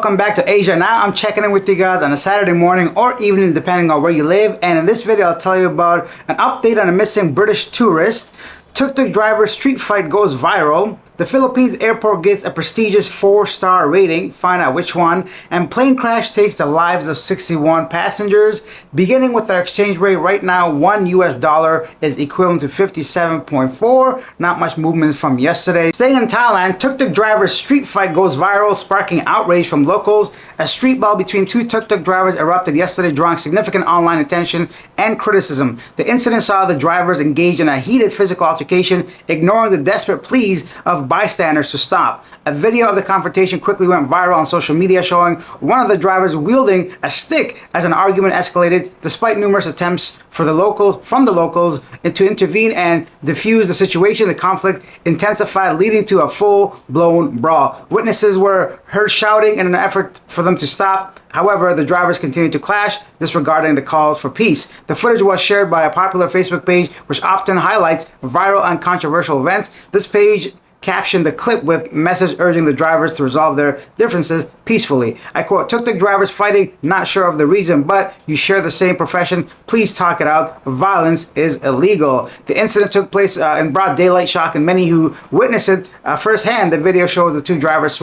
Welcome back to Asia. Now I'm checking in with you guys on a Saturday morning or evening depending on where you live, and in this video I'll tell you about an update on a missing British tourist. Tuk Tuk driver street fight goes viral. The Philippines airport gets a prestigious 4-star rating, find out which one, and plane crash takes the lives of 61 passengers. Beginning with our exchange rate right now, $1 is equivalent to 57.4. Not much movement from yesterday. Staying in Thailand, Tuk Tuk driver's street fight goes viral, sparking outrage from locals. A street brawl between two Tuk Tuk drivers erupted yesterday, drawing significant online attention and criticism. The incident saw the drivers engage in a heated physical altercation, ignoring the desperate pleas of bystanders to stop. A video of the confrontation quickly went viral on social media, showing one of the drivers wielding a stick as an argument escalated, despite numerous attempts from the locals to intervene and defuse the situation. The conflict intensified, leading to a full-blown brawl. Witnesses were heard shouting in an effort for them to stop. However, the drivers continued to clash, disregarding the calls for peace. The footage was shared by a popular Facebook page, which often highlights viral and controversial events. This page captioned the clip with message urging the drivers to resolve their differences peacefully. I quote, "Tuk Tuk drivers fighting, not sure of the reason, but you share the same profession. Please talk it out. Violence is illegal." The incident took place in broad daylight, shocking many who witnessed it firsthand. The video shows the two drivers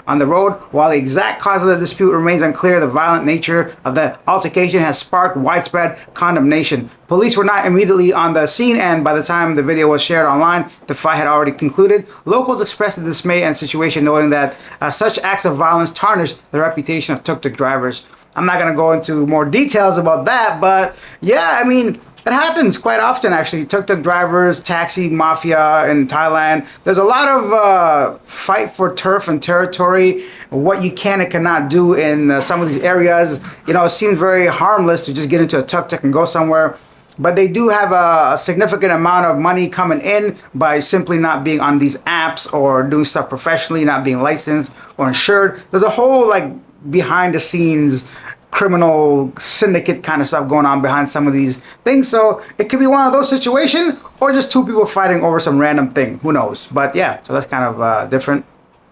on the road. While the exact cause of the dispute remains unclear, the violent nature of the altercation has sparked widespread condemnation. Police were not immediately on the scene, and by the time the video was shared online, the fight had already concluded. Locals expressed dismay at the situation, noting that such acts of violence tarnish the reputation of Tuk Tuk drivers. I'm not going to go into more details about that, but yeah, I mean, it happens quite often, actually. Tuk Tuk drivers, taxi mafia in Thailand. There's a lot of fight for turf and territory, what you can and cannot do in some of these areas. You know, it seems very harmless to just get into a tuk tuk and go somewhere. But they do have a significant amount of money coming in by simply not being on these apps or doing stuff professionally, not being licensed or insured. There's a whole like behind the scenes criminal syndicate kind of stuff going on behind some of these things. So it could be one of those situations or just two people fighting over some random thing. Who knows? But yeah, so that's kind of different.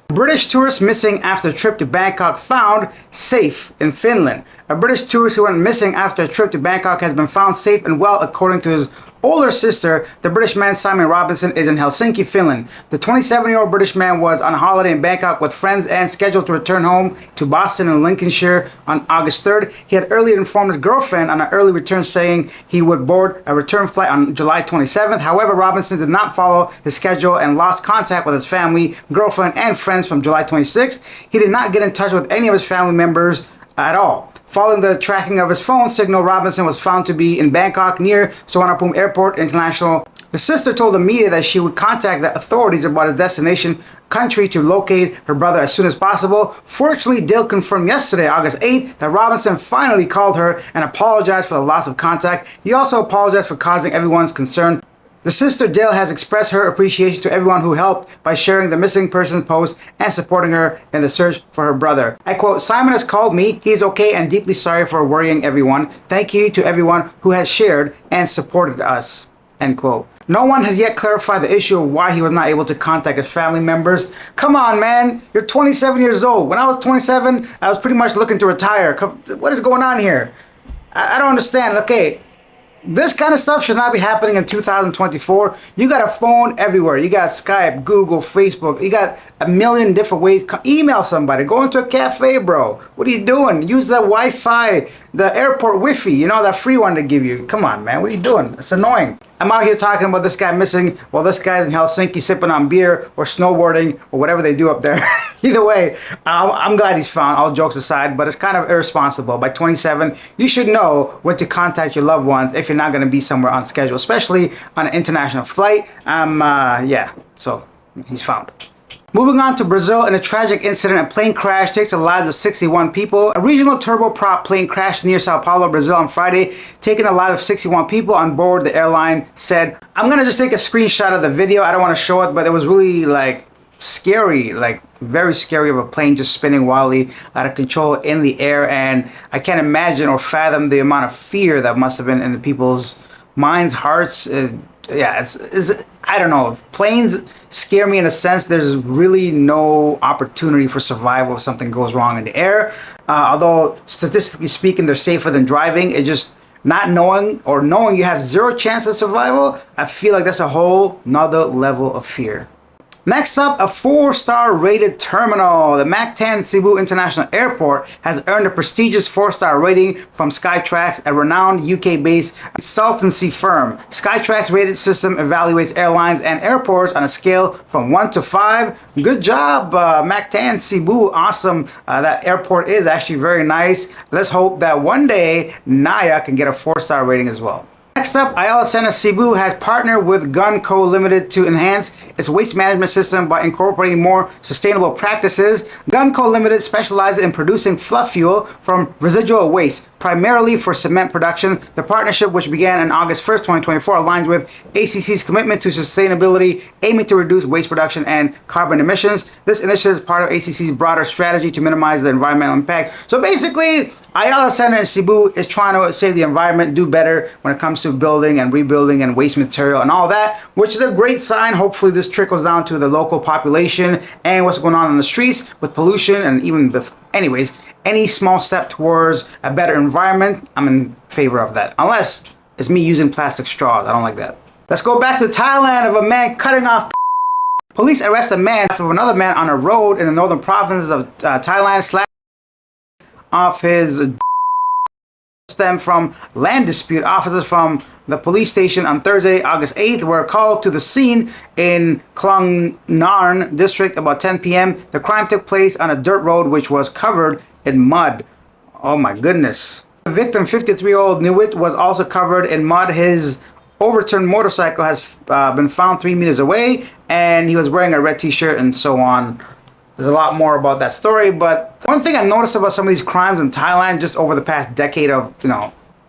British tourist missing after trip to Bangkok found safe in Finland. A British tourist who went missing after a trip to Bangkok has been found safe and well, according to his older sister. The British man Simon Robinson is in Helsinki, Finland. The 27-year-old British man was on holiday in Bangkok with friends and scheduled to return home to Boston and Lincolnshire on August 3rd. He had earlier informed his girlfriend on an early return, saying he would board a return flight on July 27th. However, Robinson did not follow his schedule and lost contact with his family, girlfriend, and friends from July 26th. He did not get in touch with any of his family members at all. Following the tracking of his phone signal, Robinson was found to be in Bangkok near Suvarnabhumi Airport International. The sister told the media that she would contact the authorities about his destination country to locate her brother as soon as possible. Fortunately, Dale confirmed yesterday, August 8th, that Robinson finally called her and apologized for the loss of contact. He also apologized for causing everyone's concern. The sister, Dale, has expressed her appreciation to everyone who helped by sharing the missing persons post and supporting her in the search for her brother. I quote, "Simon has called me. He is okay and deeply sorry for worrying everyone. Thank you to everyone who has shared and supported us." End quote. No one has yet clarified the issue of why he was not able to contact his family members. Come on, man. You're 27 years old. When I was 27, I was pretty much looking to retire. What is going on here? I don't understand. Okay. This kind of stuff should not be happening in 2024. You got a phone everywhere. You got Skype, Google, Facebook. You got a million different ways. Email somebody. Go into a cafe, bro. What are you doing? Use the Wi-Fi, the airport Wi-Fi. You know, that free one they give you. Come on, man. What are you doing? It's annoying. I'm out here talking about this guy missing while this guy's in Helsinki sipping on beer or snowboarding or whatever they do up there. Either way, I'm glad he's found, all jokes aside, but it's kind of irresponsible. By 27, you should know when to contact your loved ones if you're not going to be somewhere on schedule, especially on an international flight. Yeah, so he's found. Moving on to Brazil, in a tragic incident, a plane crash takes the lives of 61 people. A regional turboprop plane crashed near Sao Paulo, Brazil on Friday, taking the lives of 61 people on board, the airline said. I'm going to just take a screenshot of the video. I don't want to show it, but it was really like scary, like very scary, of a plane just spinning wildly out of control in the air. And I can't imagine or fathom the amount of fear that must have been in the people's minds, hearts. Yeah, I don't know. If planes scare me in a sense, there's really no opportunity for survival if something goes wrong in the air. Although statistically speaking, they're safer than driving. It just not knowing or knowing you have zero chance of survival, I feel like that's a whole nother level of fear. Next up, a 4-star rated terminal. The MAC 10 Cebu International Airport has earned a prestigious 4-star rating from Skytrax, a renowned UK-based consultancy firm. Skytrax rated system evaluates airlines and airports on a scale from 1 to 5. Good job, MAC 10 Cebu. Awesome. That airport is actually very nice. Let's hope that one day Naya can get a 4-star rating as well. Next up, Ayala Center Cebu has partnered with Gun Co. Limited to enhance its waste management system by incorporating more sustainable practices. Gun Co. Limited specializes in producing fluff fuel from residual waste, primarily for cement production. The partnership, which began on August 1st, 2024, aligns with ACC's commitment to sustainability, aiming to reduce waste production and carbon emissions. This initiative is part of ACC's broader strategy to minimize the environmental impact. So basically, Ayala Center in Cebu is trying to save the environment, do better when it comes to building and rebuilding and waste material and all that, which is a great sign. Hopefully this trickles down to the local population and what's going on in the streets with pollution and even anyways, any small step towards a better environment, I'm in favor of that. Unless it's me using plastic straws. I don't like that. Let's go back to Thailand of a man cutting off. Police arrest a man after another man on a road in the northern province of Thailand off his stem from land dispute. Officers from the police station on Thursday, August 8th, were called to the scene in Klong Narn district about 10 p.m. The crime took place on a dirt road which was covered in mud. Oh my goodness. The victim, 53-year-old Nuit, was also covered in mud. His overturned motorcycle has been found 3 meters away, and he was wearing a red t-shirt and so on. There's a lot more about that story, but one thing I noticed about some of these crimes in Thailand just over the past decade of,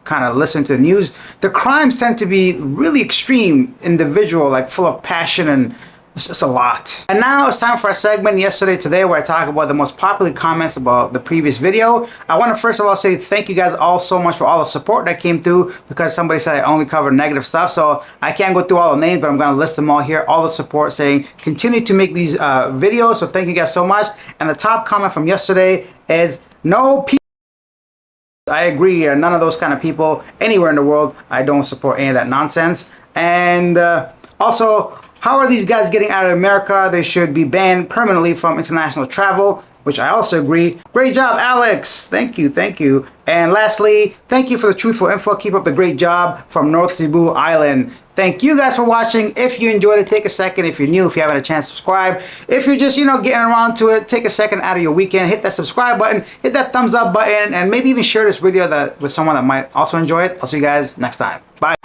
kind of listening to the news, the crimes tend to be really extreme, individual, like full of passion, and it's just a lot. And now it's time for a segment, Yesterday Today, where I talk about the most popular comments about the previous video. I want to first of all say thank you guys all so much for all the support that came through, because somebody said I only cover negative stuff, so I can't go through all the names, but I'm going to list them all here. All the support saying continue to make these videos, so thank you guys so much. And the top comment from yesterday is no people. I agree, none of those kind of people anywhere in the world. I don't support any of that nonsense. And also, how are these guys getting out of America? They should be banned permanently from international travel, which I also agree. Great job, Alex. Thank you, thank you. And lastly, thank you for the truthful info. Keep up the great job from North Cebu Island. Thank you guys for watching. If you enjoyed it, take a second. If you're new, if you haven't had a chance to subscribe. If you're just, getting around to it, take a second out of your weekend. Hit that subscribe button, hit that thumbs up button, and maybe even share this video with someone that might also enjoy it. I'll see you guys next time. Bye.